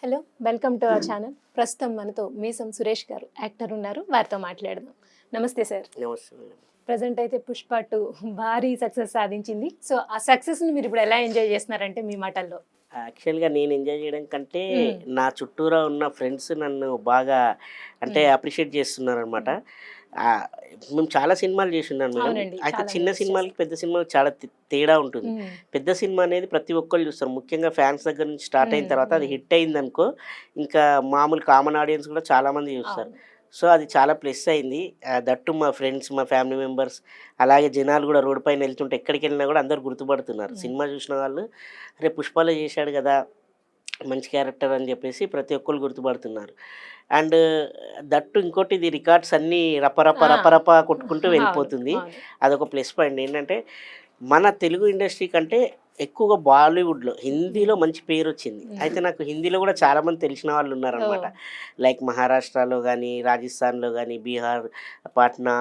Hello, welcome to our channel. ప్రస్తుతం మనతో మీసం సురేష్ గారు యాక్టర్ ఉన్నారు, వారితో మాట్లాడదాం. నమస్తే సార్. నమస్తే మేడం. ప్రజెంట్ అయితే పుష్ప 2 భారీ సక్సెస్ సాధించింది. సో ఆ సక్సెస్ని మీరు ఇప్పుడు ఎలా ఎంజాయ్ చేస్తున్నారంటే మీ మాటల్లో? యాక్చువల్గా నేను ఎంజాయ్ చేయడం కంటే నా చుట్టూరా ఉన్న ఫ్రెండ్స్ నన్ను బాగా అంటే అప్రిషియేట్ చేస్తున్నారనమాట. మేము చాలా సినిమాలు చేసి ఉన్నాను మేడం. అవునండి, అయితే చాలా చిన్న movies సినిమాలకి పెద్ద సినిమాకి చాలా తేడా ఉంటుంది. పెద్ద సినిమా అనేది ప్రతి ఒక్కళ్ళు చూస్తారు, ముఖ్యంగా ఫ్యాన్స్ దగ్గర నుంచి స్టార్ట్ అయిన తర్వాత అది హిట్ అయింది అనుకో, ఇంకా మామూలు కామన్ ఆడియన్స్ కూడా చాలామంది చూస్తారు. అవును. సో అది చాలా ప్లస్ అయింది. దట్టు మా ఫ్రెండ్స్, మా ఫ్యామిలీ మెంబర్స్, అలాగే జనాలు కూడా రోడ్డు పైన వెళ్తుంటే ఎక్కడికి వెళ్ళినా కూడా అందరు గుర్తుపడుతున్నారు. సినిమా చూసిన వాళ్ళు అరే పుష్పలో చేశాడు కదా మంచి క్యారెక్టర్ అని చెప్పేసి ప్రతి ఒక్కరు గుర్తుపడుతున్నారు. అండ్ దట్టు ఇంకోటి, ఇది రికార్డ్స్ అన్నీ రపరప రపరప కొట్టుకుంటూ అవును, వెళ్ళిపోతుంది. అవును. అదొక ప్లస్ పాయింట్. ఏంటంటే మన తెలుగు ఇండస్ట్రీ కంటే ఎక్కువగా బాలీవుడ్లో, హిందీలో మంచి పేరు వచ్చింది. అయితే నాకు హిందీలో కూడా చాలామంది తెలిసిన వాళ్ళు ఉన్నారనమాట. లైక్ మహారాష్ట్రలో కానీ, రాజస్థాన్లో కానీ, బీహార్, పాట్నా,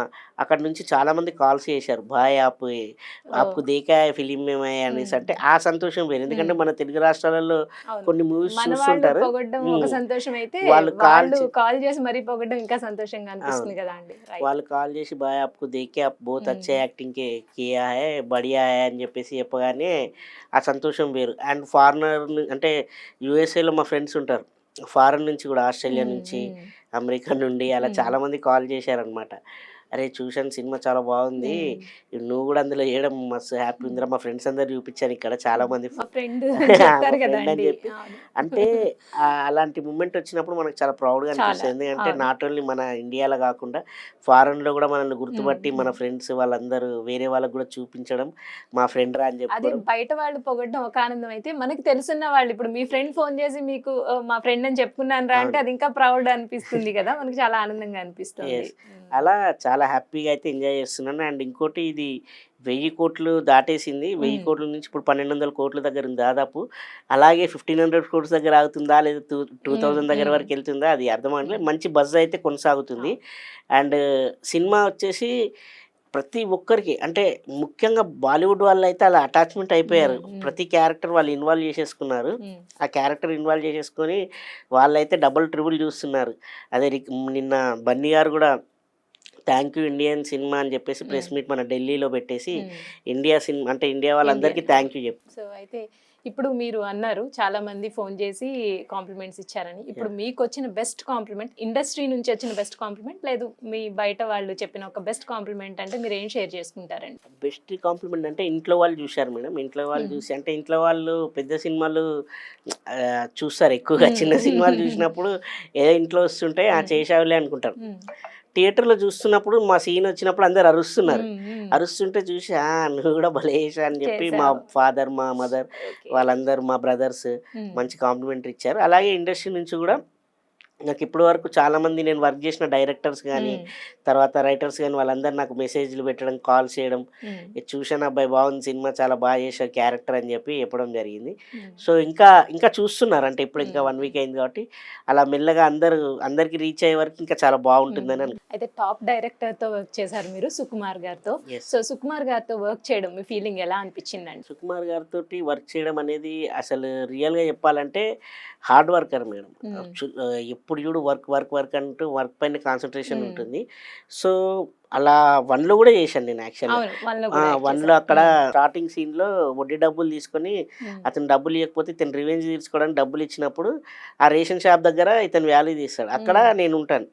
అక్కడ నుంచి చాలామంది కాల్స్ చేశారు. భాయ్ ఆప్కు దేకా హై ఫిలిం మేమై అనేసి. అంటే ఆ సంతోషం వేరు, ఎందుకంటే మన తెలుగు రాష్ట్రాలలో అవును. కొన్ని మూవీస్ మన వాళ్ళు చూస్తుంటారు. పొగడ్డం ఒక సంతోషం అయితే, వాళ్ళు వాళ్ళు కాల్ చేసి మరీ పొగడ్డం ఇంకా సంతోషంగా అనిపిస్తుంది కదా అండి. Right. వాళ్ళు కాల్ చేసి బాయ్ ఆప్కు దేకే ఆప్ బహుత్ అచ్చా acting Kia high Badiya high అని చెప్పేసి చెప్పగానే ఆ సంతోషం వేరు. అండ్ ఫారినర్ అంటే యూఎస్ఏలో మా ఫ్రెండ్స్ ఉంటారు, ఫారెన్ నుంచి కూడా, ఆస్ట్రేలియా నుంచి, అమెరికా నుండి, అలా చాలామంది కాల్ చేశారనమాట. అరే చూశాను సినిమా చాలా బాగుంది, నువ్వు కూడా అందులో చేయడం మస్తు హ్యాపీ ఉందిరా, మా ఫ్రెండ్స్ అందరు చూపించాను ఇక్కడ చాలామంది మా ఫ్రెండ్ చెప్తారు కదా ఫ్రెండ్ అని అండి. చెప్పి. అంటే అలాంటి మూమెంట్ వచ్చినప్పుడు మనకు చాలా ప్రౌడ్గా అనిపిస్తుంది. చాలా. ఎందుకంటే అవును. నాట్ ఓన్లీ మన ఇండియాలో కాకుండా ఫారెన్లో కూడా మనల్ని గుర్తుపట్టి మన ఫ్రెండ్స్ వాళ్ళందరూ వేరే వాళ్ళకు కూడా చూపించడం, మా ఫ్రెండ్ రా అని అది చెప్పుకోవడం. బయట వాళ్ళు పొగడ్డం ఒక ఆనందం అయితే, మనకి తెలుసున్న వాళ్ళు ఇప్పుడు మీ ఫ్రెండ్ ఫోన్ చేసి మీకు మా ఫ్రెండ్ అని చెప్పుకున్నాను రా అంటే అది ఇంకా ప్రౌడ్ అనిపిస్తుంది కదా, మనకి చాలా ఆనందంగా అనిపిస్తుంది. ఎస్, అలా చాలా హ్యాపీగా అయితే ఎంజాయ్ చేస్తున్నాను. అండ్ ఇంకోటి, ఇది 1000 కోట్లు దాటేసింది. 1000 కోట్ల నుంచి ఇప్పుడు 1200 కోట్ల దగ్గర ఉంది దాదాపు. అలాగే 1500 కోట్స్ దగ్గర ఆగుతుందా, లేదా 2000 దగ్గర వరకు వెళ్తుందా అది అర్థం అవ్వట్లేదు. మంచి బజ్ అయితే కొనసాగుతుంది. అండ్ సినిమా వచ్చేసి ప్రతి ఒక్కరికి, అంటే ముఖ్యంగా బాలీవుడ్ వాళ్ళు అయితే అలా అటాచ్మెంట్ అయిపోయారు. ప్రతి క్యారెక్టర్ వాళ్ళు ఇన్వాల్వ్ చేసేసుకున్నారు. ఆ క్యారెక్టర్ ఇన్వాల్వ్ చేసేసుకొని వాళ్ళైతే డబుల్ ట్రిబుల్ చూస్తున్నారు. అదే నిన్న బన్నీ గారు కూడా థ్యాంక్ యూ ఇండియన్ సినిమా అని చెప్పేసి ప్రెస్ మీట్ మన ఢిల్లీలో పెట్టేసి ఇండియా సినిమా అంటే ఇండియా వాళ్ళందరికీ థ్యాంక్ యూ చెప్పు. సో అయితే ఇప్పుడు మీరు అన్నారు చాలా మంది ఫోన్ చేసి కాంప్లిమెంట్స్ ఇచ్చారని. ఇప్పుడు మీకు వచ్చిన బెస్ట్ కాంప్లిమెంట్, ఇండస్ట్రీ నుంచి వచ్చిన బెస్ట్ కాంప్లిమెంట్, లేదు మీ బయట వాళ్ళు చెప్పిన ఒక బెస్ట్ కాంప్లిమెంట్ అంటే మీరు ఏం షేర్ చేసుకుంటారండి? బెస్ట్ కాంప్లిమెంట్ అంటే ఇంట్లో వాళ్ళు చూశారు మేడం. ఇంట్లో వాళ్ళు చూసి, అంటే ఇంట్లో వాళ్ళు పెద్ద సినిమాలు చూస్తారు ఎక్కువగా. చిన్న సినిమాలు చూసినప్పుడు ఏదో ఇంట్లో వస్తుంటే చేసావులే అనుకుంటారు. థియేటర్లో చూస్తున్నప్పుడు మా సీన్ వచ్చినప్పుడు అందరు అరుస్తున్నారు. అరుస్తుంటే చూసి నువ్వు కూడా భలే చేశా అని చెప్పి మా ఫాదర్, మా మదర్, వాళ్ళందరూ, మా బ్రదర్స్ మంచి కాంప్లిమెంటరీ ఇచ్చారు. అలాగే ఇండస్ట్రీ నుంచి కూడా నాకు ఇప్పటి వరకు చాలామంది, నేను వర్క్ చేసిన డైరెక్టర్స్ కానీ, తర్వాత రైటర్స్ కానీ, వాళ్ళందరూ నాకు మెసేజ్లు పెట్టడం, కాల్ చేయడం, ఇది చూశాను అబ్బాయి బాగుంది సినిమా, చాలా బాగా చేశారు క్యారెక్టర్ అని చెప్పి చెప్పడం జరిగింది. సో ఇంకా చూస్తున్నారు, అంటే ఇప్పుడు ఇంకా 1 వీక్ అయింది కాబట్టి అలా మెల్లగా అందరికి రీచ్ అయ్యే వరకు ఇంకా చాలా బాగుంటుందని అయితే టాప్ డైరెక్టర్తో వర్క్ చేశారు మీరు, సుకుమార్ గారితో. సో సుకుమార్ గారితో వర్క్ చేయడం మీ ఫీలింగ్ ఎలా అనిపించిందండి? సుకుమార్ గారితో వర్క్ చేయడం అనేది అసలు రియల్గా చెప్పాలంటే హార్డ్ వర్కర్ మేడం. ఎప్పుడు చూడు వర్క్ అంటూ వర్క్ పైన కాన్సన్ట్రేషన్ ఉంటుంది. సో అలా 1లో కూడా చేశాను నేను. యాక్చువల్గా 1లో అక్కడ స్టార్టింగ్ సీన్లో వడ్డీ డబ్బులు తీసుకొని అతను డబ్బులు ఇవ్వకపోతే ఇతను రివెంజ్ తీర్చుకోవడానికి డబ్బులు ఇచ్చినప్పుడు ఆ రేషన్ షాప్ దగ్గర ఇతను వ్యాల్యూ తీస్తాడు. అక్కడ నేను ఉంటాను.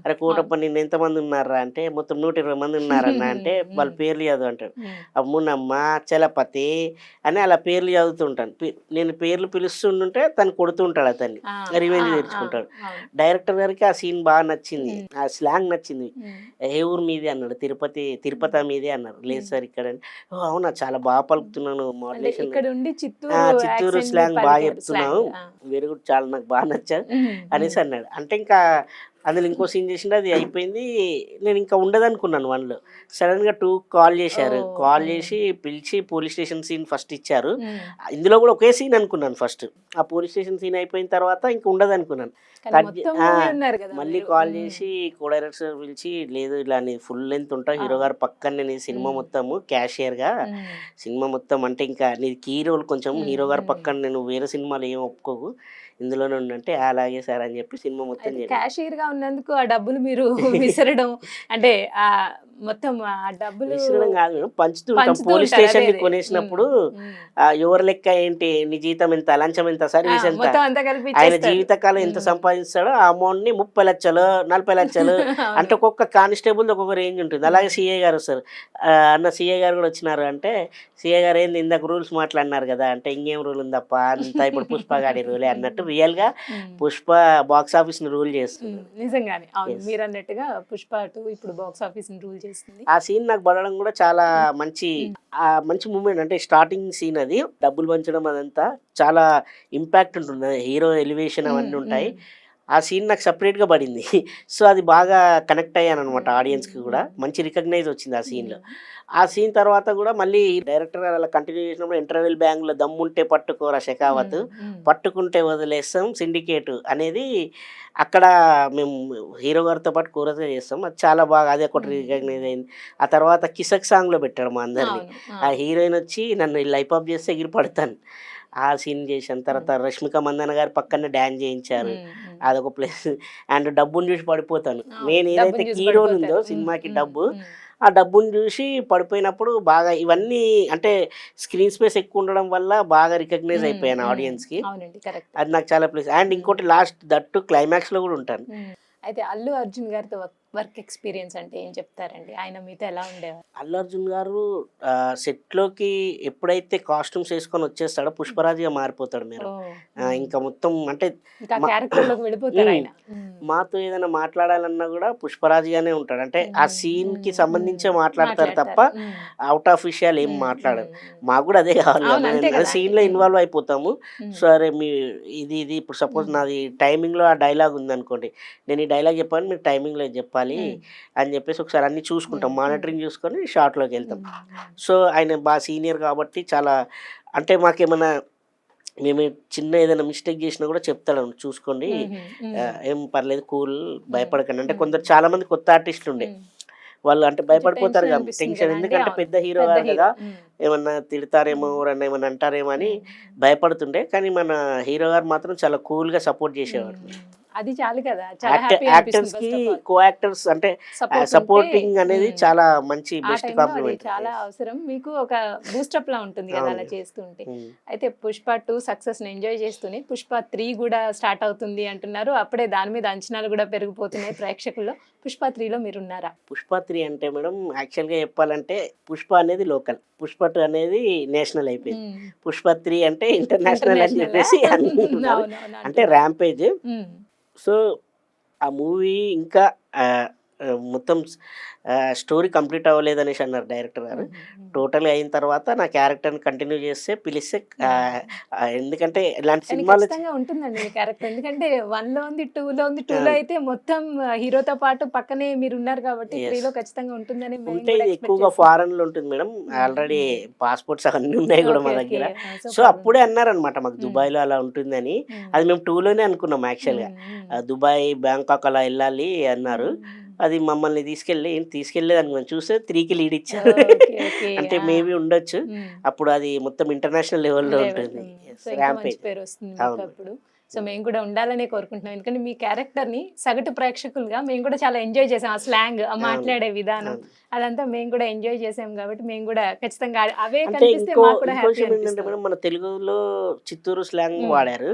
అరే కోటప్ప నిన్న ఎంతమంది ఉన్నారా అంటే మొత్తం 120 మంది ఉన్నారన్న అంటే వాళ్ళ పేర్లు చదువు అంటాడు. అమ్మునమ్మ, చలపతి అని అలా పేర్లు చదువుతుంటాను. నేను పేర్లు పిలుస్తుంటే తను కొడుతుంటాడు, అతన్ని రివెంజ్ తీర్చుకుంటాడు. డైరెక్టర్ గారికి ఆ సీన్ బాగా నచ్చింది, ఆ స్లాంగ్ నచ్చింది. ఏ ఊరు మీది అన్నాడు, తిరుపతి మీదే అన్నారు. లేదు సార్ ఇక్కడ. అవునా, చాలా బాగా పలుకుతున్నాను, మోడ్యులేషన్, చిత్తూరు స్లాంగ్ బాగా చెప్తున్నావు, వెరీ గుడ్, చాలా నాకు బాగా నచ్చారు అనేసి అన్నాడు. అంటే ఇంకా అందులో ఇంకో సీన్ చేసిండే, అది అయిపోయింది. నేను ఇంకా ఉండదనుకున్నాను 1లో. సడన్గా 2 కాల్ చేశారు. కాల్ చేసి పిలిచి పోలీస్ స్టేషన్ సీన్ ఫస్ట్ ఇచ్చారు. ఇందులో కూడా ఒకే సీన్ అనుకున్నాను ఫస్ట్. ఆ పోలీస్ స్టేషన్ సీన్ అయిపోయిన తర్వాత ఇంక ఉండదనుకున్నాను. మళ్ళీ కాల్ చేసి కో డైరెక్టర్ పిలిచి, లేదు ఇలా నీ ఫుల్ లెంత్ ఉంటా, హీరో గారు పక్కన నీ సినిమా మొత్తము క్యాషియర్గా సినిమా మొత్తం, అంటే ఇంకా నీ కీ రోల్ కొంచెం హీరో గారు పక్కన, నేను వేరే సినిమాలు ఏం ఒప్పుకోకు, ఇందులోనే ఉండంటే అలాగే సార్ అని చెప్పి సినిమా మొత్తం జరిగింది. క్యాషియర్ గా ఉన్నందుకు ఆ డబ్బులు మీరు విసరడం అంటే ఆ మొత్తం ఆ డబ్బులు విసరడం కాదు మేడం, పంచుతుంటాం. పంచుతూ పోలీస్ ఉంటారు, స్టేషన్ అదే అదే. కొనేసినప్పుడు ఉమ్. ఎవరి లెక్క ఏంటి, నీ జీతం ఎంత, లంచం ఎంత, సర్వీస్ ఎంత, మొత్తం అంతా కలిపి ఆయన ఇచ్చేస్తారు. జీవితకాలం ఎంత సంపాదిస్తాడో ఆ అమౌంట్ ని 30 లక్షలు 40 లక్షలు అంటే ఒక్కొక్క కానిస్టేబుల్ ఒక్కొక్క రేంజ్ ఉంటుంది. అలాగే సిఐ గారు వస్తారు, అన్న సిఐ గారు కూడా వచ్చినారు అంటే, సిఐ గారు ఏంది ఇందాక రూల్స్ మాట్లాడినారు కదా అంటే, ఇంకేం రూల్ ఉందప్ప అంతా ఇప్పుడు పుష్ప గాడి రూలే అన్నట్టు రియల్ గా పుష్ప బాక్స్ ఆఫీస్ ని రూల్ చేస్తుంది. నిజంగానే అవును, మీరు అన్నట్టుగా పుష్ప 2 ఇప్పుడు బాక్స్ ఆఫీస్ ని రూల్ చేస్తుంది. ఆ సీన్ నాకు పడడం కూడా చాలా మంచి మూమెంట్. అంటే స్టార్టింగ్ సీన్ అది డబ్బులు పంచడం అదంతా చాలా ఇంపాక్ట్ ఉంటుంది, హీరో ఎలివేషన్ అవన్నీ ఉంటాయి. ఆ సీన్ నాకు సపరేట్గా పడింది. సో అది బాగా కనెక్ట్ అయ్యాను అనమాట, ఆడియన్స్కి కూడా మంచి రికగ్నైజ్ వచ్చింది ఆ సీన్లో. ఆ సీన్ తర్వాత కూడా మళ్ళీ డైరెక్టర్ గారు అలా కంటిన్యూ చేసినప్పుడు, ఇంటర్వెల్ బ్యాంగ్లో దమ్ముంటే పట్టుకోరా షెకావత్, పట్టుకుంటే వదిలేస్తాం సిండికేట్ అనేది అక్కడ మేము హీరో గారితో పాటు కోరస్గా చేస్తాం. అది చాలా బాగా, అది ఒకటి రికగ్నైజ్ అయింది. ఆ తర్వాత కిసక్ సాంగ్లో పెట్టాడు మా అందరినీ. ఆ హీరోయిన్ వచ్చి నన్ను లైప్ అప్ చేస్తే ఎగిరి పడతాను, ఆ సీన్ చేశాను. తర్వాత రష్మిక మందన గారు పక్కనే డ్యాన్స్ చేయించారు, అదొక ప్లేస్. అండ్ డబ్బుని చూసి పడిపోతాను నేను, ఏదైతే కీ రోల్ ఉందో సినిమాకి డబ్బు, ఆ డబ్బుని చూసి పడిపోయినప్పుడు బాగా ఇవన్నీ అంటే స్క్రీన్ స్పేస్ ఎక్కువ ఉండడం వల్ల బాగా రికగ్నైజ్ అయిపోయాను ఆడియన్స్కి. అది నాకు చాలా ప్లేస్. అండ్ ఇంకోటి లాస్ట్ దట్టు క్లైమాక్స్లో కూడా ఉంటాను. అయితే అల్లు అర్జున్ గారితో వర్క్ ఎక్స్పీరియన్స్ అంటే ఏం చెప్తారండి, ఆయన మీతో ఎలా ఉండేవారు? అల్లు అర్జున్ గారు సెట్లోకి ఎప్పుడైతే కాస్ట్యూమ్స్ వేసుకొని వచ్చేస్తాడో పుష్పరాజుగా మారిపోతాడు మీరు. ఇంకా మొత్తం అంటే క్యారెక్టర్లోకి వెళ్ళిపోతారు ఆయన. మాతో ఏదైనా మాట్లాడాలన్నా కూడా పుష్పరాజుగానే ఉంటాడు. అంటే ఆ సీన్కి సంబంధించే మాట్లాడతారు తప్ప అవుట్ ఆఫ్ విషయాలు ఏం మాట్లాడరు. మాకు కూడా అదే కావాలి, సీన్లో ఇన్వాల్వ్ అయిపోతాము. సరే మీ ఇది ఇప్పుడు సపోజ్ నాది టైమింగ్లో ఆ డైలాగ్ ఉందనుకోండి, నేను ఈ డైలాగ్ చెప్పాను, మీరు టైమింగ్లో చెప్పాలి అని చెప్పేసి ఒకసారి అన్ని చూసుకుంటాం, మానిటరింగ్ చూసుకొని షార్ట్లోకి వెళ్తాం. సో ఆయన బాగా సీనియర్ కాబట్టి చాలా, అంటే మాకేమైనా మేము చిన్న ఏదైనా మిస్టేక్ చేసినా కూడా చెప్తాడు, చూసుకోండి ఏం పర్లేదు కూల్ భయపడకండి. అంటే కొందరు చాలా మంది కొత్త ఆర్టిస్టులు ఉండే వాళ్ళు అంటే భయపడిపోతారు కదా, టెన్షన్, ఎందుకంటే పెద్ద హీరో గారు కదా, ఏమన్నా తిడతారేమో ఎవరన్నా ఏమన్నా అంటారేమో అని భయపడుతుండే. కానీ మన హీరో గారు మాత్రం చాలా కూల్గా సపోర్ట్ చేసేవాడు. అది చాలు కదా, యాక్టర్స్ కి కో యాక్టర్స్ అంటే సపోర్టింగ్ అనేది చాలా మంచి బెస్ట్ కాంప్లిమెంట్, చాలా అవసరం. మీకు ఒక బూస్టప్ లా ఉంటుంది కదా అలా చేస్తుంటే. అయితే పుష్ప 2 సక్సెస్ ని ఎంజాయ్ చేస్తూనే పుష్ప 3 కూడా స్టార్ట్ అవుతుంది అంటున్నారు. అప్పుడే దాని మీద అంచనాలు కూడా పెరిగిపోతున్నాయి ప్రేక్షకుల్లో. పుష్ప 3లో మీరు ఉన్నారా? పుష్ప 3 అంటే మేడం యాక్చువల్గా చెప్పాలంటే పుష్ప అనేది లోకల్, పుష్ప 2 అనేది నేషనల్ అయిపోయింది. పుష్ప 3 అంటే ఇంటర్నేషనల్ అని చెప్పేసి అంటే ర్యాంపేజ్. సో ఆ మూవీ ఇంకా మొత్తం స్టోరీ కంప్లీట్ అవ్వలేదు అనేసి అన్నారు డైరెక్టర్ గారు. టోటల్గా అయిన తర్వాత నా క్యారెక్టర్ని కంటిన్యూ చేస్తే పిలిస్తే, ఎందుకంటే ఇలాంటి సినిమాలు ఉంటుందండి మీ క్యారెక్టర్, ఎందుకంటే 1లో ఉంది 2లో ఉంది. 2లో అయితే మొత్తం హీరోతో పాటు పక్కనే మీరు ఉన్నారు కాబట్టి 3లో ఖచ్చితంగా ఉంటుందని ఉంటే ఇది ఎక్కువగా ఫారెన్ లో ఉంటుంది మేడం. ఆల్రెడీ పాస్పోర్ట్స్ అవన్నీ ఉన్నాయి కూడా మా దగ్గర. సో అప్పుడే అన్నారనమాట మాకు దుబాయ్ లో అలా ఉంటుందని. అది మేము 2లోనే అనుకున్నాం యాక్చువల్గా, దుబాయ్ బ్యాంకాక్ అలా వెళ్ళాలి అన్నారు. అది మమ్మల్ని తీసుకెళ్ళలేదు అనుకున్నాం, చూస్తే 3కి లీడ్ ఇచ్చారు. అంటే మేబీ ఉండొచ్చు, అప్పుడు అది మొత్తం ఇంటర్నేషనల్ లెవెల్లో ఉంటుంది. పేరు వస్తుంది అప్పుడు. సో మేము కూడా ఉండాలనే కోరుకుంటున్నాం, ఎందుకంటే మీ క్యారెక్టర్ని సగటు ప్రేక్షకులుగా మేము కూడా చాలా ఎంజాయ్ చేసాం. ఆ స్లాంగ్, ఆ మాట్లాడే విధానం అదంతా మేము కూడా ఎంజాయ్ చేసాం కాబట్టి మేము కూడా ఖచ్చితంగా అవే కనిపిస్తే మాకు కూడా హ్యాపీ అనిపిస్తుంది. మన తెలుగులో చిత్తూరు స్లాంగ్ వాడారు,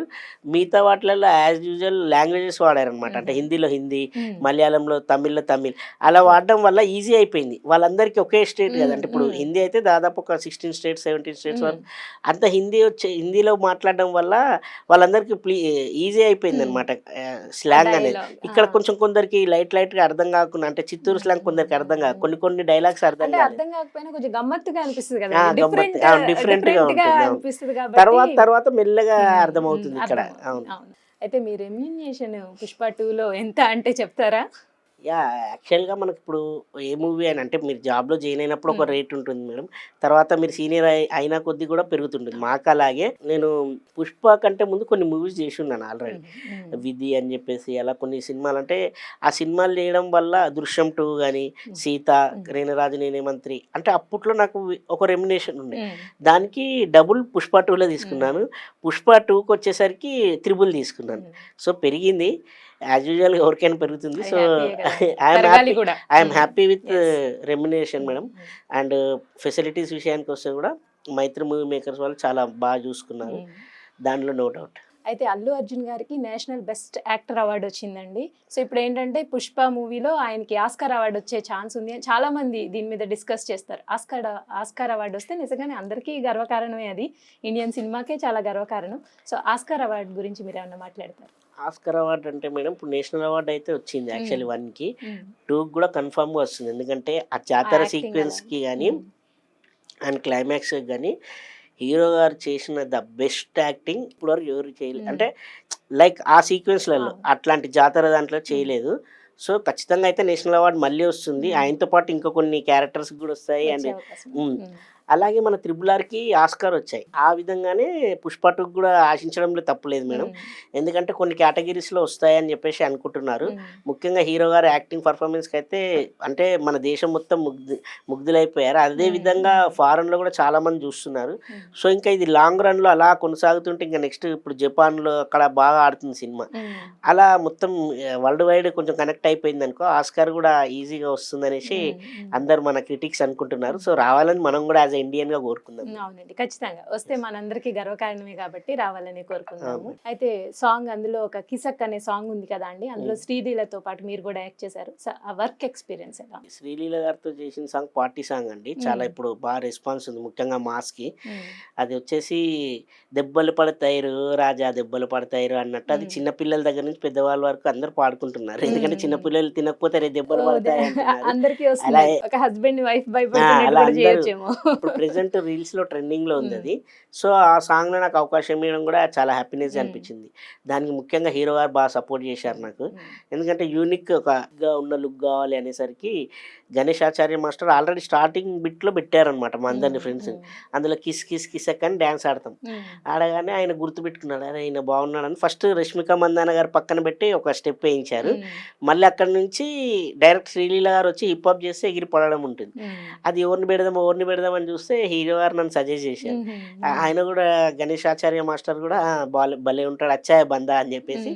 మిగతా వాటిలలో యాజ్ యూజువల్ లాంగ్వేజెస్ వాడారు అనమాట. అంటే హిందీలో హిందీ, మలయాళంలో తమిళ్లో తమిళ్, అలా వాడడం వల్ల ఈజీ అయిపోయింది. వాళ్ళందరికీ ఒకే స్టేట్ కదా, అంటే ఇప్పుడు హిందీ అయితే దాదాపు ఒక 16 స్టేట్స్ 17 స్టేట్స్ వరకు అంత హిందీలో మాట్లాడడం వల్ల వాళ్ళందరికీ ఈజీ అయిపోయింది అనమాట స్లాంగ్ అనేది. ఇక్కడ కొంచెం కొందరికి లైట్ గా అర్థం కాకుండా, అంటే చిత్తూరు స్లాంగ్ కొందరికి అర్థం కాదు, కొన్ని డైలాగ్స్ అర్థం కాకపోయినా కొంచెం గమ్మత్తుగా అనిపిస్తుంది కదా, డిఫరెంట్ గా అనిపిస్తుంది. తర్వాత మెల్లగా అర్థమవుతుంది ఇక్కడ. అయితే మీ రెమ్యూనరేషన్ పుష్ప 2లో ఎంత అంటే చెప్తారా? యా యాక్చువల్గా మనకి ఇప్పుడు ఏ మూవీ అయినా అంటే మీరు జాబ్లో జాయిన్ అయినప్పుడు ఒక రేట్ ఉంటుంది మేడం. తర్వాత మీరు సీనియర్ అయిన కొద్దీ కూడా పెరుగుతుంటుంది. మాకు అలాగే నేను పుష్ప కంటే ముందు కొన్ని మూవీస్ చేసి ఉన్నాను ఆల్రెడీ. విధి అని చెప్పేసి అలా కొన్ని సినిమాలు అంటే ఆ సినిమాలు చేయడం వల్ల దృశ్యం 2 కానీ సీత రేణరాజు నేనే మంత్రి అంటే అప్పట్లో నాకు ఒక రెమ్యునేషన్ ఉండే. దానికి డబుల్ పుష్ప 2లో తీసుకున్నాను. పుష్ప 2కి వచ్చేసరికి త్రిబుల్ తీసుకున్నాను. సో పెరిగింది యాజ్ యూజువల్గా ఎవరికైనా పెరుగుతుంది. So I'm happy with remuneration madam. And facilities విషయానికి వస్తే కూడా మైత్రి మూవీ మేకర్స్ వాళ్ళు చాలా బాగా చూసుకున్నారు, దాంట్లో నో డౌట్. అయితే అల్లు అర్జున్ గారికి నేషనల్ బెస్ట్ యాక్టర్ అవార్డు వచ్చిందండి. సో ఇప్పుడు ఏంటంటే పుష్ప మూవీలో ఆయనకి ఆస్కార్ అవార్డు వచ్చే ఛాన్స్ ఉంది అని చాలా మంది దీని మీద డిస్కస్ చేస్తారు. ఆస్కార్ అవార్డు వస్తే నిజంగానే అందరికీ గర్వకారణమే, అది ఇండియన్ సినిమాకే చాలా గర్వకారణం. సో ఆస్కార్ అవార్డు గురించి మీరు ఏమన్నా మాట్లాడతారు? ఆస్కార్ అవార్డు అంటే మేడం ఇప్పుడు నేషనల్ అవార్డు అయితే వచ్చింది యాక్చువల్లీ 1కి, 2కి కూడా కన్ఫామ్గా వస్తుంది. ఎందుకంటే ఆ జాతర సీక్వెన్స్కి కానీ అండ్ క్లైమాక్స్కి కానీ హీరో గారు చేసిన ద బెస్ట్ యాక్టింగ్ ఇప్పటివరకు ఎవరు చేయలేదు. అంటే లైక్ ఆ సీక్వెన్స్లలో అట్లాంటి జాతర దాంట్లో చేయలేదు. సో ఖచ్చితంగా అయితే నేషనల్ అవార్డు మళ్ళీ వస్తుంది. ఆయనతో పాటు ఇంకా కొన్ని క్యారెక్టర్స్ కూడా వస్తాయి. అండ్ అలాగే మన త్రిబుల్-ఆర్కి ఆస్కార్ వచ్చాయి. ఆ విధంగానే పుష్ప 2కి కూడా ఆశించడంలో తప్పులేదు మేడం. ఎందుకంటే కొన్ని కేటగిరీస్లో వస్తాయని చెప్పేసి అనుకుంటున్నారు. ముఖ్యంగా హీరో గారు యాక్టింగ్ పర్ఫార్మెన్స్కి అయితే అంటే మన దేశం మొత్తం ముగ్ధులైపోయారు. అదే విధంగా ఫారెన్లో కూడా చాలా మంది చూస్తున్నారు. సో ఇంకా ఇది లాంగ్ రన్లో అలా కొనసాగుతుంటే ఇంకా నెక్స్ట్ ఇప్పుడు జపాన్లో అక్కడ బాగా ఆడుతుంది సినిమా. అలా మొత్తం వరల్డ్ వైడ్ కొంచెం కనెక్ట్ అయిపోయింది అనుకో, ఆస్కార్ కూడా ఈజీగా వస్తుందనేసి అందరు మన క్రిటిక్స్ అనుకుంటున్నారు. సో రావాలని మనం కూడా యాజ్ ఇండియన్ గా కోరుకుందాం. అవునండి, ఖచ్చితంగా వస్తే మనందరికీ గర్వకారణమే కాబట్టి రావాలని కోరుకుందాము. అయితే సాంగ్ అందులో ఒక కిసక్ అనే సాంగ్ ఉంది కదా అండి, అందులో శ్రీలీలతో పాటు మీరు కూడా యాక్ట్ చేశారు. ఆ వర్క్ ఎక్స్పీరియన్స్ ఎలా? శ్రీలీల గారితో చేసిన సాంగ్ పార్టీ సాంగ్ అండి. చాలా ఇప్పుడు బాగా రెస్పాన్స్ ఉంది, ముఖ్యంగా మాస్ కి. అది వచ్చేసి దెబ్బలు పడతాయిరు రాజా దెబ్బలు పడతాయిరు అన్నట్టు అది చిన్న పిల్లల దగ్గర నుంచి పెద్దవాళ్ళ వరకు అందరు పాడుకుంటున్నారు. ఎందుకంటే చిన్న పిల్లలు తినకపోతే రే దెబ్బలు పడతాయి అందరికీ వస్తుంది. ఒక హస్బెండ్ వైఫ్ భయపడుతున్నట్టు ఇప్పుడు ప్రెసెంట్ రీల్స్ లో ట్రెండింగ్ లో ఉంది అది. సో ఆ సాంగ్ లో నాకు అవకాశం ఇవ్వడం కూడా చాలా హ్యాపీనెస్ అనిపించింది. దానికి ముఖ్యంగా హీరో గారు బాగా సపోర్ట్ చేశారు నాకు. ఎందుకంటే యూనిక్ గా ఉన్న లుక్ కావాలి అనేసరికి గణేష్ ఆచార్య మాస్టర్ ఆల్రెడీ స్టార్టింగ్ బిట్ లో పెట్టారనమాట మా అందరిని ఫ్రెండ్స్. అందులో కిస్ కిస్ కిసక్ అని డాన్స్ ఆడతాం. ఆడగానే ఆయన గుర్తు పెట్టుకున్నాడు, అరే ఆయన బాగున్నాడని ఫస్ట్ రష్మిక మందాన గారు పక్కన పెట్టి ఒక స్టెప్ వేయించారు. మళ్ళీ అక్కడ నుంచి డైరెక్ట్ శ్రీలీల గారు వచ్చి హిప్ హాప్ చేస్తే ఎగిరి పడడం ఉంటుంది. అది ఎవరిని పెడదాం అని చూస్తే హీరో గారు నన్ను సజెస్ట్ చేశారు. ఆయన కూడా గణేష్ ఆచార్య మాస్టర్ కూడా భలే ఉంటాడు అచ్చాయ బందా అని చెప్పేసి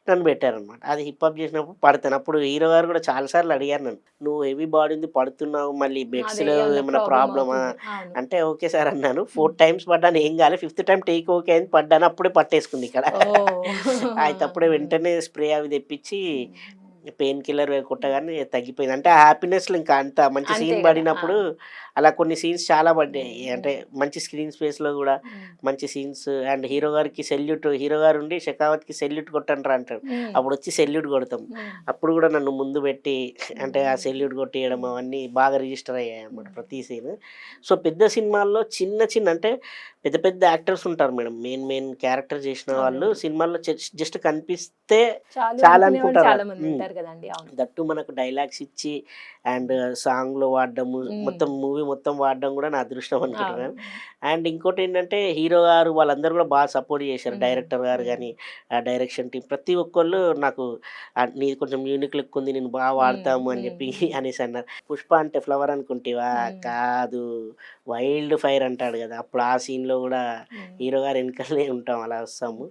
నన్ను పెట్టారనమాట. అది హిప్ హాప్ చేసినప్పుడు పడతాను. అప్పుడు హీరో గారు కూడా చాలాసార్లు అడిగారు నన్ను, నువ్వు హెవీ బాడీ ఉంది పడుతున్నావు మళ్ళీ బెడ్స్లో ఏమైనా ప్రాబ్లమా అంటే ఓకే సార్ అన్నాను. 4 times పడ్డాను, ఏం కాలే. 5th time టేక్ ఓకే అని పడ్డాను. అప్పుడే పట్టేసుకుంది ఇక్కడ. అయితే అప్పుడే వెంటనే స్ప్రే అవి తెప్పించి పెయిన్ కిల్లర్ కొట్టగానే తగ్గిపోయింది. అంటే ఆ హ్యాపీనెస్లో ఇంకా అంత మంచి సీన్ పడినప్పుడు అలా కొన్ని సీన్స్ చాలా పడ్డాయి. అంటే మంచి స్క్రీన్ స్పేస్లో కూడా మంచి సీన్స్. అండ్ హీరో గారికి సెల్యూట్, హీరో గారు ఉండి షెకావత్కి సెల్యూట్ కొట్టండి అంటాడు. అప్పుడు వచ్చి సెల్యూట్ కొడతాం. అప్పుడు కూడా నన్ను ముందు పెట్టి అంటే ఆ సెల్యూట్ కొట్టేయడం అవన్నీ బాగా రిజిస్టర్ అయ్యాయి అన్నమాట ప్రతి సీన్. సో పెద్ద సినిమాల్లో చిన్న అంటే పెద్ద పెద్ద యాక్టర్స్ ఉంటారు మేడం, మెయిన్ క్యారెక్టర్ చేసిన వాళ్ళు సినిమాల్లో జస్ట్ కనిపిస్తే చాలా అనుకుంటారు. దట్టు మనకు డైలాగ్స్ ఇచ్చి అండ్ సాంగ్లో వాడడము, మొత్తం మూవీ మొత్తం వాడడం కూడా నా అదృష్టం అనుకుంటున్నాను. అండ్ ఇంకోటి ఏంటంటే హీరో గారు వాళ్ళందరూ కూడా బాగా సపోర్ట్ చేశారు. డైరెక్టర్ గారు కానీ డైరెక్షన్ టీం ప్రతి ఒక్కళ్ళు నాకు నీది కొంచెం యూనిక్ లుక్ ఉంది, నేను బాగా వాడతాము అని చెప్పి అనేసి అన్నారు. పుష్ప అంటే ఫ్లవర్ అనుకుంటేవా, కాదు వైల్డ్ ఫైర్ అంటాడు కదా, అప్పుడు ఆ సీన్లో కూడా హీరో గారు వెనకాలనే ఉంటాం, అలా వస్తాము.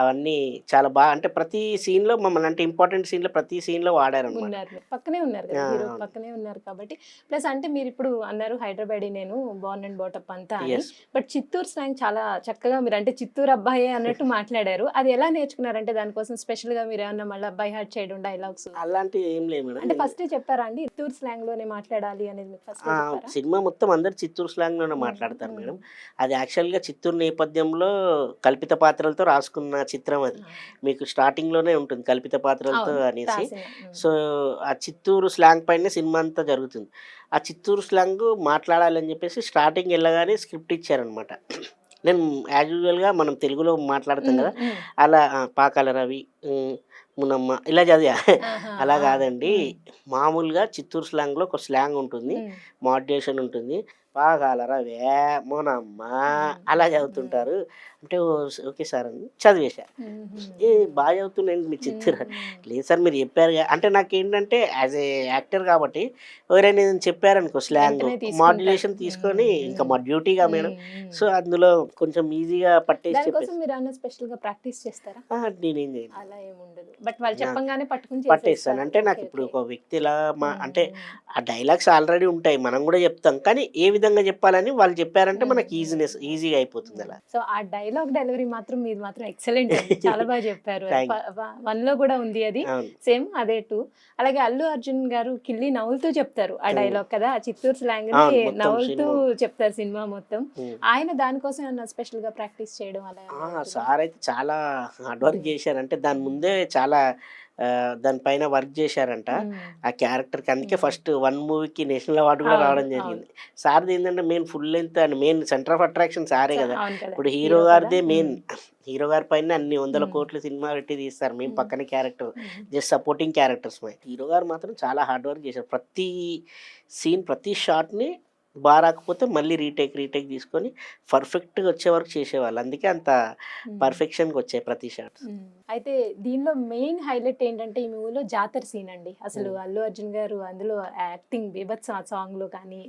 అవన్నీ చాలా బాగా అంటే ప్రతి సీన్లో మమ్మల్ని అంటే ఇంపార్టెంట్ సీన్లో ప్రతి సీన్లో వాడారన్నమాట. పక్కనే ఉన్నారు కదా, హీరో పక్కనే ఉన్నారు కాబట్టి. ప్లస్ అంటే మీరు ఇప్పుడు అన్నారు హైదరాబాదీ నేను బార్న్ అండ్ బాటప్ అంతా అని, బట్ చిత్తూరు స్లాంగ్ చాలా చక్కగా మీరు అంటే చిత్తూరు అబ్బాయి అన్నట్టు మాట్లాడారు. అది ఎలా నేర్చుకున్నారంటే దానికోసం స్పెషల్ గా మీరు ఏమన్నా మళ్ళీ బై హార్ట్ చేయడం డైలాగ్స్ అలాంటివి ఏం లేదు మేడం. అంటే ఫస్ట్ చెప్పారా అండి చిత్తూరు స్లాంగ్ లోనే మాట్లాడాలి అనేది? ఫస్ట్ సినిమా మొత్తం అందరు చిత్తూరు స్లాంగ్ లోనే మాట్లాడతారు మేడం. అది యాక్చువల్గా చిత్తూరు నేపథ్యంలో కల్పిత పాత్రలతో రాసుకున్న చిత్రం. అది మీకు స్టార్టింగ్ లోనే ఉంటుంది కల్పిత పాత్రలతో అనేసి. సో ఆ చిత్తూరు స్లాంగ్ పైన సినిమా అంతా జరుగుతుంది. ఆ చిత్తూరు స్లాంగ్ మాట్లాడాలని చెప్పేసి స్టార్టింగ్ వెళ్ళగానే స్క్రిప్ట్ ఇచ్చారనమాట. నేను యాజ్ యూజువల్గా మనం తెలుగులో మాట్లాడతాం కదా, అలా పాకాల రవి మునమ్మ ఇలా చదివా. ఆహా! అలా ఆ! కాదండి. హ్మ్. మామూలుగా చిత్తూరు స్లాంగ్‌లో ఒక స్లాంగ్ ఉంటుంది. హ్మ్. మోడ్యులేషన్ ఉంటుంది. పాగాలరా మునమ్మ హ్మ్. అలా హ్మ్. చదువుతుంటారు. అంటే ఓకే సార్ అని చదివేశా. హుహు. ఏ హ్మ్. బాగా చదువుతున్నారండి మీ చిత్తూరు. హ్మ్. లేదు సార్ మీరు చెప్పారుగా అంటే నాకేంటంటే యాజ్ ఏ యాక్టర్ కాబట్టి ఎవరైనా ఏదైనా చెప్పారనుకో స్లాంగు వెంటనే తీసుకుంటారు. మాడ్యులేషన్ తీసుకొని హ్మ్. ఇంకా హ్మ్. మా డ్యూటీగా మేడం. హ్మ్. హ్మ్. సో, అందులో కొంచెం ఈజీగా పట్టేసి దానికోసం చెప్పేసి మీరేమన్నా స్పెషల్‌గా ప్రాక్టీస్ చేస్తారా? నేనేం చేయను. అలా ఏముండదు. బట్ వాళ్ళు నా చెప్పంగానే పట్టుకొని పట్టేస్తాను. చేసేస్తారు. అంటే ఓకే. నాకిప్పుడు ఓకే. ఒక వ్యక్తిలా అంటే హ్మ్. ఆ డైలాగ్స్ ఆల్రెడీ ఉంటాయి. మనం గూడా చెప్తాం. కానీ ఏ విధంగా చెప్పాలని వాళ్ళు చెప్పారంటే హ్మ్. మనకి హ్మ్. హ్మ్. ఈజీగా అయిపోతుంది హ్మ్. అలా. సో, ఆ డైలాగ్ డెలివరీ మాత్రం మీది మాత్రం ఎక్సలెంట్ అండి. చాలా బాగా చెప్పారు. అది థాంక్ 1లో కూడా ఉంది అది. అవును. సేమ్ అదే 2. అలాగే అల్లు అర్జున్ గారు కిల్లి నవ్వులుతూ చెప్తారు ఆ హ్మ్. డైలాగ్ కదా! ఆ చిత్తూరు స్లాంగ్‌ని అవును. మొత్తం నవ్వులుతూ సినిమా చెప్తారు సినిమా మొత్తం. హ్మ్. ఆయన దానికోసం ఏమన్నా స్పెషల్‌గా ప్రాక్టీస్ చేయడం అలా ఏమన్నా ఉంటుందా? సారయితే చాలా హార్డ్ వర్క్ హ్మ్. జేశారు. అంటే దాని హ్మ్. ముందే చాలా దాని పైన వర్క్ జేశారంట. హ్మ్. ఆ క్యారెక్టర్‌కి. అందుకే హ్మ్. ఫస్ట్ 1 మూవీకి నేషనల్ అవార్డ్ గూడా అవును. రావడం అవును. జరిగింది. సార్‌ది ఏందంటే main full length and main centre of attraction సారే గదా! అవును కదా! ఇప్పుడు హీరో హీరో కదా! గారిదే మెయిన్. హ్మ్. హీరో గారి పైనే అన్ని వందల హ్మ్. కోట్లు సినిమా పెట్టి తీస్తారు. మేము హ్మ్. పక్కనే క్యారెక్టర్ హ్మ్. Just supporting క్యారెక్టర్స్‌మే. హీరో గారు మాత్రం చాలా హార్డ్ వర్క్ జేశారు. ప్రతి సీన్, ప్రతి షాట్‌ని రాకపోతే మళ్ళీ రీటేక్ తీసుకొని పర్ఫెక్ట్‌గా వచ్చే వరకు చేసేవాళ్ళు. అందుకే అంత హ్మ్. పర్ఫెక్షన్‌గొచ్చాయి ప్రతి షాట్స్. హ్మ్. అయితే దీనిలో మెయిన్ హైలైట్ ఏంటంటే ఈ మూవీలో జాతర సీన్ అండి. అసలు హ్మ్. అల్లు అర్జున్ గారు అందులో యాక్టింగ్ బీభత్సం ఆ సాంగ్‌లో కానీ,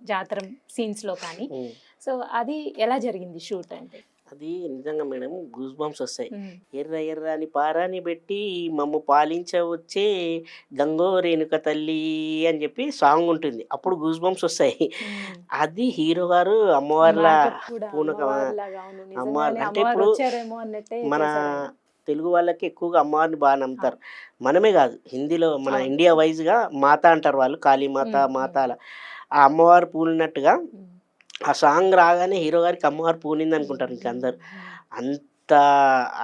జాతర సీన్స్‌లో కానీ. హ్మ్. సో, అది ఎలా జరిగింది షూట్ అంటే? అది నిజంగా మేడం గూస్ బంప్స్ ఒస్తాయి. హ్మ్. ఎర్ర ఎర్రని పారాని బెట్టి మమ్ము పాలించవచ్చే గంగో రేణుక తల్లి అని జెప్పి సాంగ్ ఉంటుంది. అప్పుడు గూస్ బంప్స్ ఒస్తాయి. హ్మ్. అది హీరో గారు ఆ అమ్మవారిలా మేకప్ కూడా పూనక అమ్మవారిలాగా అవును. అమ్మవారు నిజంగానే అంటే అమ్మవారు ఇప్పుడు వచ్చారేమో అన్నట్టే మన చేశారాయన. తెలుగు వాళ్ళకి ఎక్కువగా అమ్మవారిని బా నమ్ముతారు. అవును. మనమే గాదు హిందీలో మన అవును. ఇండియా వైస్‌గా మాత అంటారు వాళ్ళు. కాళీమాత, హ్మ్. మాత హ్మ్. అలా. ఆ అమ్మవారు పూనినట్టుగా హ్మ్. ఆ సాంగ్ రాగానే హీరో గారికి అమ్మవారు హ్మ్. పూనిందనుకుంటారు ఇంక హ్మ్. అందరూ. హ్మ్. అంత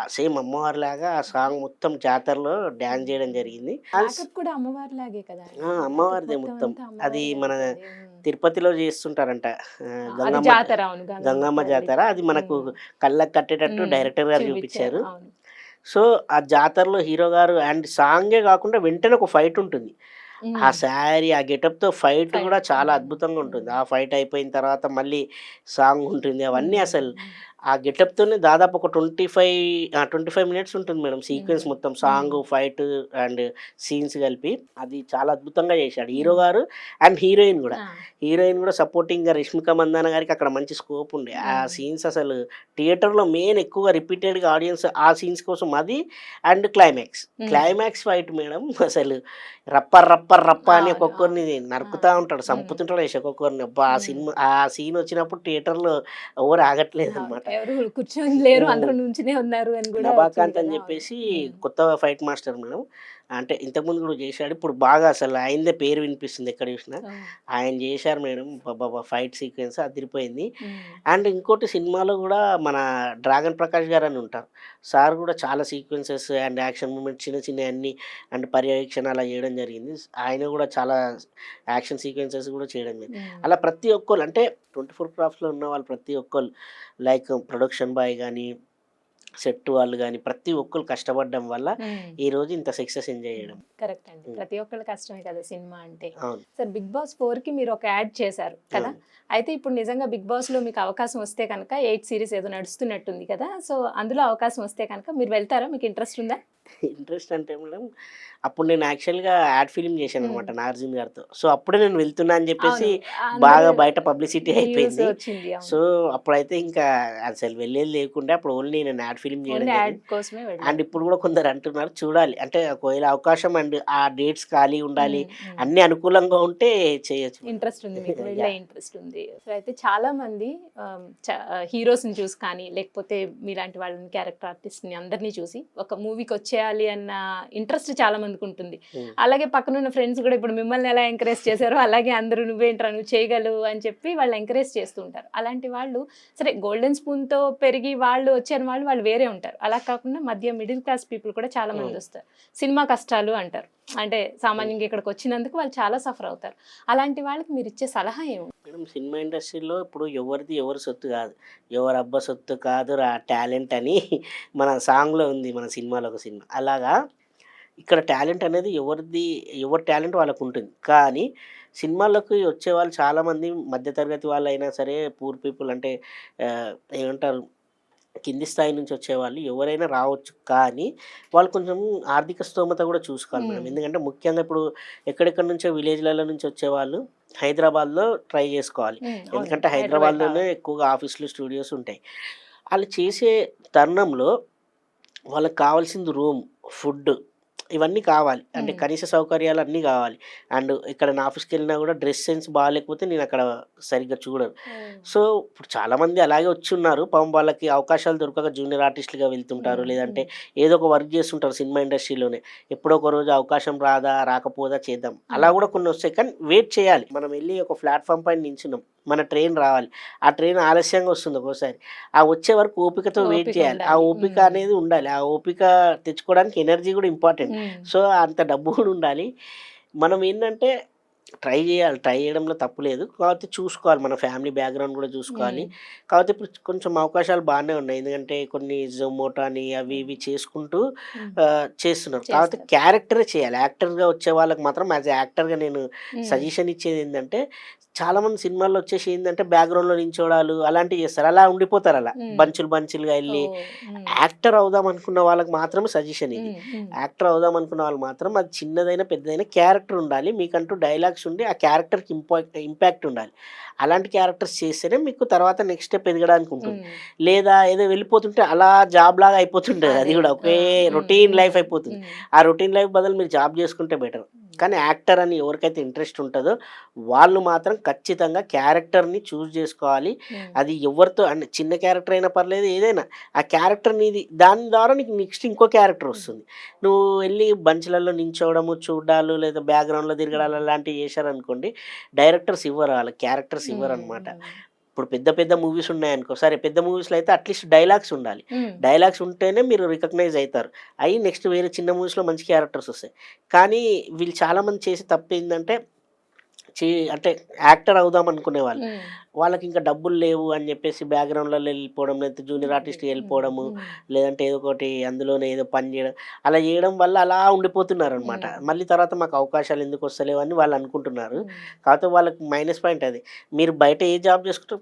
సేమ్ అమ్మవారిలాగా ఆ సాంగ్ మొత్తం జాతరలో డాన్స్ హ్మ్. జేయడం హ్మ్. జరిగింది. మేకప్ కూడా అమ్మవారిలాగే కదా అండి. మేకప్ అమ్మవారిదే మొత్తం మొత్తం. అంతా అది అమ్మవారిదే మన ఉంటుంది. హ్మ్. తిరుపతిలో చేస్తుంటారంట. అది గంగమ్మ జాతర అవును. గంగమ్మ గంగమ్మ జాతర. అది తల్లికి. మనకు హ్మ్. కళ్ళకి కట్టేటట్టు హ్మ్. డైరెక్టర్ గారు చూపిచ్చారు. చూపిచ్చారు. అవును. సో, ఆ జాతరలో హీరో గారు అండ్ సాంగే గాకుండా వెంటనే ఒక ఫైట్ ఉంటుంది. ఆ హ్మ్. శారీ, ఆ గెటప్‌తో ఫైట్ గూడా ఫైట్. చాలా హ్మ్. అద్భుతంగా ఉంటుంది. హ్మ్. ఆ ఫైట్ అయిపోయిన తర్వాత మళ్ళీ సాంగ్ ఉంటుంది. అవన్నీ హ్మ్. అసలు హ్మ్. ఆ గెటప్‌తోనే దాదాపు ఒక 25 మినిట్స్ ఉంటుంది మేడం సీక్వెన్స్ హ్మ్. మొత్తం. హ్మ్. సాంగు, ఫైట్ అండ్ సీన్స్ కలిపి. అది చాలా అద్భుతంగా చేశాడు హీరో హ్మ్. గారు అండ్ హీరోయిన్ గూడా. ఆ! హీరోయిన్ గూడా సపోర్టింగ్‌గా 'రష్మిక మందాన' గారికి అక్కడ మంచి స్కోప్ ఉండే. ఆ హ్మ్. సీన్స్ అసలు థియేటర్‌లో మెయిన్ ఎక్కువగా రిపీటెడ్‌గా ఆడియన్స్ ఆ సీన్స్ కోసం అది అండ్ క్లైమాక్స్. హ్మ్. క్లైమాక్స్ ఫైట్ మేడం అసలు రప్ప అని అవును. ఒక్కొక్కరిని అవును. ఆ! నరుకుతా ఉంటాడు. హ్మ్. సంపుతుంటాడు ఒక్కొక్కరిని. అబ్బా! హ్మ్. ఆ సీన్ వచ్చినప్పుడు థియేటర్‌లో ఎవరు అవును. ఆగట్లేదన్నమాట. ఎవరు కూర్చొని లేరు. హ్మ్. అందరూ నుంచునే ఉన్నారు అని గూడా వచ్చింది 'నభాకాంత్' అని కదా! అవును. జెప్పేసి హ్మ్. కొత్త ఫైట్ మాస్టర్ మేడం. అంటే ఇంతకుముందు గూడా జేశాడు. ఇప్పుడు బాగా అసలు ఆయనదే పేరు వినిపిస్తుంది ఎక్కడ జూసినా. ఓహ్! ఆయన జేశారు మేడం. అబ్బబ్బబ్బా! ఫైట్ సీక్వెన్స్ అదిరిపోయింది. హ్మ్. అండ్ ఇంకోటి సినిమాలో గూడా మన 'డ్రాగన్ ప్రకాష్' గారని ఉంటారు. సార్ గూడా చాలా సీక్వెన్సెస్ అండ్ యాక్షన్ మూవ్‌మెంట్స్ చిన్న చిన్నయన్నీ అండ్ పర్యవేక్షణ అలా జేయడం జరిగింది. ఆయన గూడా చాలా యాక్షన్ సీక్వెన్సెస్ గూడా చేయడం జరిగింది. హ్మ్. అలా ప్రతి ఒక్కళ్ళు అంటే 24 క్రాఫ్ట్స్‌లో ఉన్నవాళ్ళు ప్రతి ఒక్కళ్ళు లైక్ ప్రొడక్షన్ బాయ్ గాని సెట్ వాళ్ళు గాని, ప్రతి ఒక్కళ్ళు కష్టపడడం వల్ల హ్మ్. ఈరోజు ఇంత సక్సెస్ ఎంజాయ్ హ్మ్. జేయడం. కరెక్ట్ అండి. హ్మ్. ప్రతి ఒక్కళ్ళ కష్టమే కదా సినిమా అంటే. అవును. సార్ 'బిగ్ బాస్ 4'కి మీరు ఒక యాడ్ చేశారు కదా! అవును. అయితే ఇప్పుడు నిజంగా 'బిగ్ బాస్‌లో' మీకు అవకాశం వస్తే కనుక 8 సీరీస్ ఏదో నడుస్తున్నట్టుంది కదా! సో, అందులో అవకాశం వస్తే కనుక మీరు వెళ్తారా? మీకు ఇంట్రెస్ట్ ఉందా? ఇంట్రెస్ట్ అంటే మేడం, అప్పుడు నేను యాక్చువల్‌గా యాడ్ ఫిల్మ్ హ్మ్. చేశాననమాట 'నాగార్జున' గారితో. సో, అప్పుడే నేను వెళ్తున్నా అని జెప్పేసి అవును. అందరూ బాగా బయట పబ్లిసిటీ న్యూస్ అయిపోయింది. వచ్చింది. సో, అవును. అప్పుడైతే ఇంకా అసలు వెళ్ళేది లేకుండే. అప్పుడు ఓన్లీ నేను యాడ్ ఫిల్మ్ ఓన్లీ జేయడం యాడ్ జరిగింది. కోసమే అండ్ వెళ్లారు. ఇప్పుడు గూడా కొందరు అంటున్నారు చూడాలి. అంటే ఒకవేళ అవకాశం అండ్ ఆ డేట్స్ ఖాళీ ఉండాలి. హ్మ్. హ్మ్. అన్నీ అనుకూలంగా ఉంటే చేయొచ్చు మేడం. ఇంట్రెస్ట్ ఉంది మీకు. వెళ్ళే యాహ్! ఇంట్రెస్ట్ ఉంది. సో, అయితే చాలామంది హీరోస్‌ని చూసి కానీ, లేకపోతే మీలాంటి వాళ్ళని క్యారెక్టర్ ఆర్టిస్ట్‌ని అందరిని చూసి ఒక మూవీకొచ్చేయాలి అన్న ఇంట్రెస్ట్ చాలా మందికుంటుంది. హ్మ్. అలాగే పక్కనున్న ఫ్రెండ్స్ గూడా ఇప్పుడు మిమ్మల్ని ఎలా ఎంకరేజ్ చేశారో, అలాగే అందరూ "నువ్వేంట్రా నువ్వు చేయగలవు" అని చెప్పి వాళ్ళు ఎంకరేజ్ చేస్తూ ఉంటారు. అలాంటి వాళ్ళు సరే గోల్డెన్ స్పూన్‌తో పెరిగి వాళ్ళు వచ్చారు వాళ్ళు వేరే ఉంటారు. అలా కాకుండా మధ్య మిడిల్ క్లాస్ పీపుల్ కూడా చాలా హ్మ్. మందొస్తారు. సినిమా కష్టాలు అంటారు. అంటే హ్మ్. సామాన్యంగా ఇక్కడికొచ్చినందుకు వాళ్ళు చాలా సఫర్ అవుతారు. అలాంటి వాళ్ళకి మీరిచ్చే సలహా ఏమి? మేడం సినిమా ఇండస్ట్రీలో ఇప్పుడు ఎవరిది ఎవరి సొత్తు కాదు. ఎవరబ్బ సొత్తు కాదురా టాలెంట్ అని మన సాంగ్‌లో ఉంది. మన సినిమాలో ఒక సినిమా. అలాగా ఇక్కడ టాలెంట్ అనేది ఎవరి టాలెంట్ వాళ్ళకు ఉంటుంది. కానీ సినిమాల్లోకి వచ్చేవాళ్ళు చాలామంది మధ్యతరగతి వాళ్ళైనా సరే, పూర్ పీపుల్ అంటే ఏమంటారు, కింది స్థాయి నుంచి వచ్చేవాళ్ళు ఎవరైనా రావచ్చు. కానీ వాళ్ళు కొంచెం ఆర్థిక స్తోమత కూడా చూసుకోవాలి మేడం. ఎందుకంటే ముఖ్యంగా ఇప్పుడు ఎక్కడెక్కడి నుంచో విలేజ్‌లలో నుంచి వచ్చేవాళ్ళు హైదరాబాద్‌లో ట్రై చేసుకోవాలి. ఎందుకంటే హైదరాబాద్‌లోనే ఎక్కువగా ఆఫీస్‌లు, స్టూడియోస్ ఉంటాయి. ఆళ్ళు చేసే తరుణంలో వాళ్ళకి కావాల్సింది రూమ్, ఫుడ్ ఇవన్నీ కావాలి. అంటే కనీస సౌకర్యాలు అన్నీ కావాలి. అండ్ ఇక్కడ నా ఆఫీస్‌కెళ్ళినా కూడా డ్రెస్ సెన్స్ బాలేకపోతే నేను అక్కడ సరిగ్గా చూడను. సో, ఇప్పుడు చాలామంది అలాగే వచ్చున్నారు. పాపం వాళ్ళకి అవకాశాలు దొరకక జూనియర్ ఆర్టిస్ట్‌లుగా వెళ్తుంటారు. లేదంటే ఏదో ఒక వర్క్ చేస్తుంటారు సినిమా ఇండస్ట్రీలోనే. ఎప్పుడో ఒక రోజు అవకాశం రాదా, రాకపోదా చేద్దాం. అలా కూడా కొన్ని వస్తాయి. కానీ వెయిట్ చేయాలి. మనం వెళ్ళి ఒక ప్లాట్‌ఫామ్ పైన నించున్నాం. మన ట్రైన్ రావాలి. ఆ ట్రైన్ ఆలస్యంగా వస్తుంది ఒక్కోసారి. ఆ వచ్చే వరకు ఓపికతో వెయిట్ చేయాలి. ఆ ఓపిక అనేది ఉండాలి. ఆ ఓపిక తెచ్చుకోవడానికి ఎనర్జీ కూడా ఇంపార్టెంట్. సో, అంత డబ్బు కూడా ఉండాలి. మనం ఏంటంటే ట్రై చేయాలి. ట్రై చేయడంలో తప్పు లేదు. కాకపోతే చూసుకోవాలి. మన ఫ్యామిలీ బ్యాక్‌గ్రౌండ్ కూడా చూసుకోవాలి. కాకపోతే ఇప్పుడు కొంచెం అవకాశాలు బానే ఉన్నాయి. ఎందుకంటే కొన్ని జొమాటో అని అవి ఇవి చేసుకుంటూ చేస్తున్నారు. కాకపోతే క్యారెక్టరే చేయాలి. యాక్టర్‌గా వచ్చే వాళ్ళకి మాత్రం యాస్ ఎ యాక్టర్‌గా నేను సజెషన్ ఇచ్చేదేంటంటే, చాలామంది సినిమాల్లో వచ్చేసి ఏందంటే బ్యాక్‌గ్రౌండ్‌లో నించోడాలు అలాంటివి చేస్తారు. అలా ఉండిపోతారు అలా. బంచులుగా ఎళ్లి యాక్టర్ అవుదాం అనుకున్న వాళ్ళకి మాత్రమే సజెషన్ ఇది. యాక్టర్ అవుదాం అనుకున్న వాళ్ళు మాత్రం అది చిన్నదైనా, పెద్దదైనా క్యారెక్టర్ ఉండాలి. మీకంటూ డైలాగ్స్ ఉండి ఆ క్యారెక్టర్‌కి ఇంపాక్ట్ ఉండాలి. అలాంటి క్యారెక్టర్స్ చేస్తేనే మీకు తర్వాత నెక్స్ట్ స్టెప్ ఎదగడానికి ఉంటుంది. లేదా ఏదో వెళ్ళిపోతుంటే అలా జాబ్‌లాగా అయిపోతుంటది. అది కూడా ఒకే రొటీన్ లైఫ్ అయిపోతుంది. ఆ రొటీన్ లైఫ్ బదులు మీరు జాబ్ చేసుకుంటే బెటర్. కానీ యాక్టర్ అని ఎవరికైతే ఇంట్రెస్ట్ ఉంటదో వాళ్ళు మాత్రం ఖచ్చితంగా క్యారెక్టర్‌ని చూజ్ చేసుకోవాలి. అది ఎవరితో అంటే చిన్న క్యారెక్టర్ అయినా పర్లేదు ఏదైనా. ఆ క్యారెక్టర్ నీది. దాని ద్వారా నీకు నెక్స్ట్ ఇంకో క్యారెక్టర్ వస్తుంది. నువ్వు వెళ్లి బంచ్‌లలో నించోవడము, చూడ్డాలు లేదా బ్యాక్‌గ్రౌండ్‌లో తిరగడాలు అలాంటివి చేశారనుకోండి, డైరెక్టర్స్ ఇవ్వరు. ఆళ్ళకి క్యారెక్టర్స్ ఇవ్వరనమాట. ఇప్పుడు పెద్ద పెద్ద మూవీస్ ఉన్నాయనుకో, సరే పెద్ద మూవీస్‌లో అయితే అట్‌లీస్ట్ డైలాగ్స్ ఉండాలి. డైలాగ్స్ ఉంటేనే మీరు రికగ్నైజ్ అయితారు. అయి నెక్స్ట్ వేరే చిన్న మూవీస్‌లో మంచి క్యారెక్టర్స్ వస్తాయి. కానీ వీళ్ళు చాలామంది చేసే తప్పేందంటే అంటే యాక్టర్ అవుదాం అనుకునేవాళ్ళు. వాళ్ళకింకా డబ్బులు లేవు అని చెప్పేసి బ్యాక్‌గ్రౌండ్‌లలో వెళ్ళిపోవడం, లేకపోతే జూనియర్ ఆర్టిస్ట్‌గా వెళ్ళిపోవడము, లేదంటే ఏదో ఒకటి అందులోనే ఏదో పని చేయడం. అలా చేయడం వల్ల అలా ఉండిపోతున్నారనమాట. మళ్ళీ తర్వాత మాకు అవకాశాలు ఎందుకు వస్తలేవు అని వాళ్ళు అనుకుంటున్నారు. కాకపోతే వాళ్ళకి మైనస్ పాయింట్ అది. మీరు బయట ఏ జాబ్ చేసుకుంటే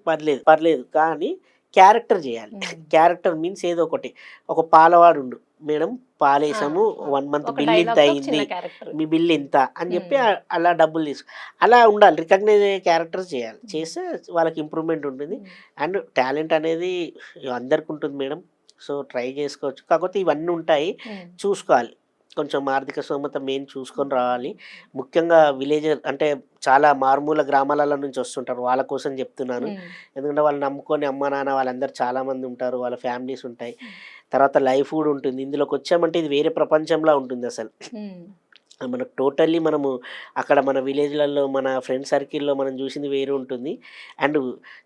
పర్లేదు. కానీ క్యారెక్టర్ చేయాలి. క్యారెక్టర్ మీన్స్ ఏదో ఒకటి. ఒక పాలవాడుండు. మేడం పాలేసాము 1 మంత్ బిల్ ఇంత అయింది. మీ బిల్ ఇంత అని చెప్పి అలా డబ్బులు అలా ఉండాలి. రికగ్నైజ్ అయ్యే క్యారెక్టర్స్ చేయాలి. చేస్తే వాళ్ళకి ఇంప్రూవ్‌మెంట్ ఉంటుంది. అండ్ టాలెంట్ అనేది అందరికి ఉంటుంది మేడం. సో, ట్రై చేసుకోవచ్చు. కాకపోతే ఇవన్నీ ఉంటాయి. చూసుకోవాలి. కొంచెం ఆర్థిక స్తోమత మెయిన్ చూసుకొని రావాలి. ముఖ్యంగా విలేజర్ అంటే చాలా మారుమూల గ్రామాలలో నుంచి వస్తుంటారు. వాళ్ళ కోసం చెప్తున్నాను. ఎందుకంటే వాళ్ళు నమ్ముకొని అమ్మ, నాన్న వాళ్ళందరూ చాలామంది ఉంటారు. వాళ్ళ ఫ్యామిలీస్ ఉంటాయి. తర్వాత లైఫ్ కూడా ఉంటుంది. ఇందులోకొచ్చామంటే ఇది వేరే ప్రపంచంలా ఉంటుందసలు. మనకు టోటల్లీ మనము అక్కడ మన విలేజ్‌లలో మన ఫ్రెండ్ సర్కిల్‌లో మనం చూసింది వేరే ఉంటుంది. అండ్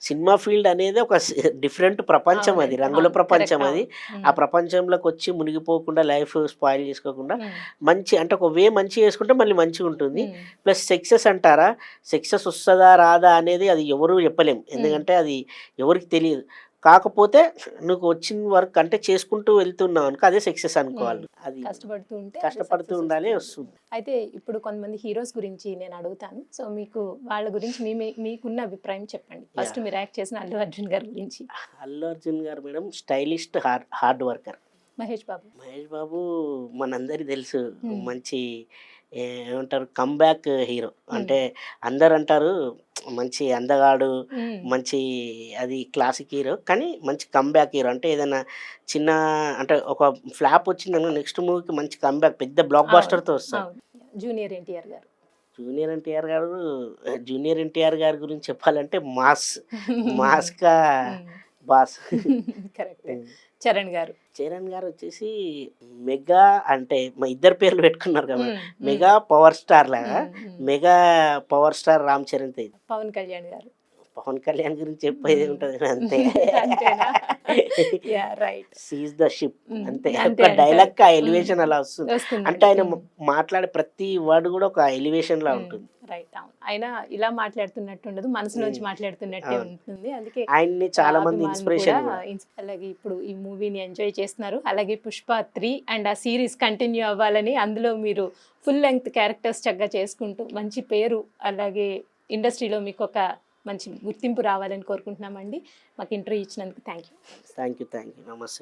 సినిమా ఫీల్డ్ అనేది ఒక డిఫరెంట్ ప్రపంచం అది. రంగుల ప్రపంచం అది. ఆ ప్రపంచంలోకొచ్చి మునిగిపోకుండా లైఫ్ స్పాయిల్ చేసుకోకుండా మంచి అంటే ఒక మంచిగా చేసుకుంటే మళ్ళీ మంచిగుంటుంది. ప్లస్ సక్సెస్ అంటారా? సక్సెస్ వస్తదా? రాదా? అనేది అది ఎవరు చెప్పలేం. ఎందుకంటే అది ఎవరికీ తెలీదు. కాకపోతే నువ్వు వచ్చిన వర్క్ అంటే చేసుకుంటూ వెళ్తున్నావనుకో అదే సక్సెస్ అనుకోవాలి. అది కష్టపడుతూ ఉండాలి వస్తుంది. అయితే ఇప్పుడు కొంతమంది హీరోస్ గురించి నేను అడుగుతాను. సో, మీకు వాళ్ళ గురించి మీకున్న అభిప్రాయం చెప్పండి. ఫస్ట్ మీరు యాక్ట్ చేసిన అల్లు అర్జున్ గారి గురించి. అల్లు అర్జున్ గారు madam stylist, hard worker. Mahesh Babu మనందరికీ తెలుసు. మంచి ఏమంటారు కమ్‌బ్యాక్ హీరో. అంటే అందరూ అంటారు మంచి అందగాడు, మంచి అది క్లాసిక్ హీరో. కానీ మంచి కమ్‌బ్యాక్ హీరో. అంటే ఏదైనా చిన్న అంటే ఒక ఫ్లాప్ వచ్చిందనుకో నెక్స్ట్ మూవీకి మంచి కమ్‌బ్యాక్ పెద్ద బ్లాక్ బస్టర్‌తో వస్తాడు. జూనియర్ ఎన్టీఆర్ గారి గురించి చెప్పాలంటే మాస్‌గా బాస్. కరెక్టే. చరణ్ గారు వచ్చేసి మెగా అంటే మా ఇద్దరు పేర్లు పెట్టుకున్నారు కదా! మెగా పవర్ స్టార్ లాగా mega power star Ram Charan Tej. Pawan Kalyan గురించి చెప్పేది ఉంటది అంతే. Yeah right. Seize the ship అంతే. అంతే ఒక అంటారు. డైలాగ్ ఆ ఎలివేషన్ అలా వస్తుంది. వస్తుంది. అంటే ఆయన మాట్లాడే ప్రతి వర్డ్ కూడా ఒక ఎలివేషన్ లా ఉంటుంది. రైట్. అవును. ఆయన ఇలా మాట్లాడుతున్నట్టు ఉండదు, మనసు నుంచి మాట్లాడుతున్నట్టే అవును. ఉంటుంది. అందుకే ఆయన్ని చాలా మంది అభిమానులు ఇన్స్పిరేషన్ కూడా అలాగే ఇప్పుడు ఈ మూవీని ఎంజాయ్ చేస్తున్నారు. అలాగే పుష్ప 3 అండ్ ఆ సిరీస్ కంటిన్యూ అవ్వాలని, అందులో మీరు ఫుల్ లెంగ్త్ క్యారెక్టర్స్ చక్కగా చేసుకుంటూ మంచి పేరు, అలాగే ఇండస్ట్రీలో మీకు ఒక మంచి గుర్తింపు రావాలని కోరుకుంటున్నామండి. మాకు ఇంటర్వ్యూ ఇచ్చినందుకు థ్యాంక్ యూ. థ్యాంక్ యూ నమస్తే.